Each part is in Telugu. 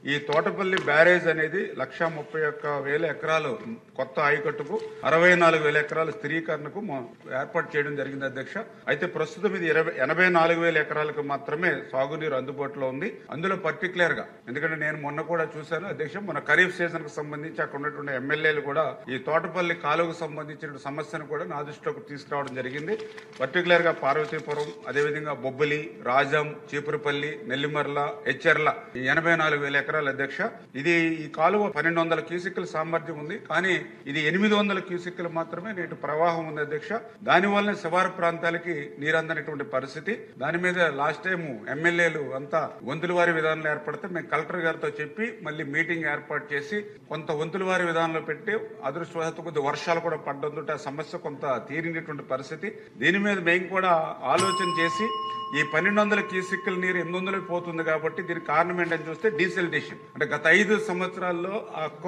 ఈ తోటపల్లి బ్యారేజ్ అనేది 1,31,000 ఎకరాలు కొత్త ఆయకట్టుకు 64,000 ఎకరాల స్థిరీకరణకు ఏర్పాటు చేయడం జరిగింది అధ్యక్ష. అయితే ప్రస్తుతం ఇది 84,000 ఎకరాలకు మాత్రమే సాగునీరు అందుబాటులో ఉంది. అందులో పర్టికులర్ గా ఎందుకంటే నేను మొన్న కూడా చూశాను అధ్యక్ష, మన ఖరీఫ్ సీజన్ కు సంబంధించి అక్కడ ఉన్నటువంటి ఎమ్మెల్యేలు కూడా ఈ తోటపల్లి కాలువకు సంబంధించిన సమస్యను కూడా నా దృష్టిలోకి తీసుకురావడం జరిగింది. పర్టికులర్ గా పార్వతీపురం, అదేవిధంగా బొబ్బిలి, రాజం, చీపురుపల్లి, నెల్లిమర్ల, హెచ్చర్ల ఈ 84,000 ఎకరాల అధ్యక్ష. ఇది ఈ కాలువ 1,200 క్యూసిక్ల సామర్థ్యం ఉంది, కానీ ఇది 800 క్యూసిక్లు మాత్రమే నీటి ప్రవాహం ఉంది అధ్యక్ష. దానివల్ల శివారు ప్రాంతాలకి నీరు అందనటువంటి పరిస్థితి. దాని మీద లాస్ట్ టైం ఎమ్మెల్యేలు అంతా వంతుల వారి విధానంలో ఏర్పడితే మేము కలెక్టర్ గారితో చెప్పి మళ్ళీ మీటింగ్ ఏర్పాటు చేసి కొంత వంతుల వారి విధానంలో పెట్టి అదృష్టవశాత్తు కొద్ది వర్షాలు కూడా పడ్డంతో ఆ సమస్య కొంత తీరినటువంటి పరిస్థితి. దీని మీద మేము కూడా ఆలోచన చేసి ఈ 1,200 క్యూసిక్ల నీరు 800 పోతుంది కాబట్టి దీనికి కారణం ఏంటని చూస్తే డీసెల్టేషన్. అంటే గత 5 సంవత్సరాల్లో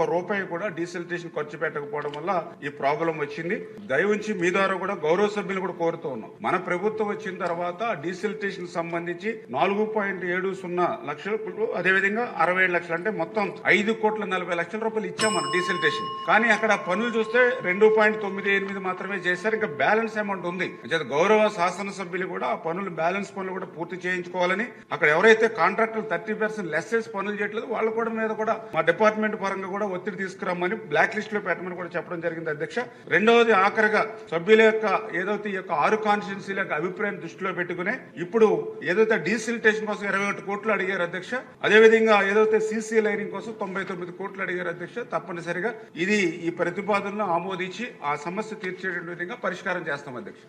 ₹1 కూడా డీసెల్టేషన్ ఖర్చు పెట్టకపోవడం వల్ల ఈ ప్రాబ్లం వచ్చింది. దయవుంచి మీ ద్వారా కూడా గౌరవ సభ్యులు కూడా కోరుతూ ఉన్నాం. మన ప్రభుత్వం వచ్చిన తర్వాత డీసెల్టేషన్ సంబంధించి 4.70 లక్షలు, అదేవిధంగా 67 లక్షలు, అంటే మొత్తం ₹5,40,00,000 ఇచ్చాం మనం డీసెల్టేషన్. కానీ అక్కడ పనులు చూస్తే 2.98 మాత్రమే చేశారు. ఇంకా బ్యాలెన్స్ అమౌంట్ ఉంది. గౌరవ శాసనసభ్యులు కూడా ఆ పనులు బ్యాలెన్స్ పనులు కూడా పూర్తి చేయించుకోవాలని, అక్కడ ఎవరైతే కాంట్రాక్టులు 30% లెస్ పనులు చేయట్లేదు వాళ్ళ కూడా మీద కూడా మా డిపార్ట్మెంట్ పరంగా కూడా ఒత్తిడి తీసుకురమ్మని బ్లాక్ లిస్ట్ లో పెట్టమని కూడా చెప్పడం జరిగింది అధ్యక్ష. రెండవది ఆఖరిగా సభ్యుల యొక్క ఏదైతే ఈ యొక్క 6 కాన్స్టిట్యున్సీల యొక్క అభిప్రాయం దృష్టిలో పెట్టుకుని ఇప్పుడు ఏదైతే డీసిల్టేషన్ కోసం 21 కోట్లు అడిగారు అధ్యక్ష, అదేవిధంగా ఏదైతే సీసీ లైనింగ్ కోసం 99 కోట్లు అడిగారు అధ్యక్ష. తప్పనిసరిగా ఇది ఈ ప్రతిపాదనను ఆమోదించి ఆ సమస్య తీర్చేటువంటి విధంగా పరిష్కారం చేస్తాం అధ్యక్ష.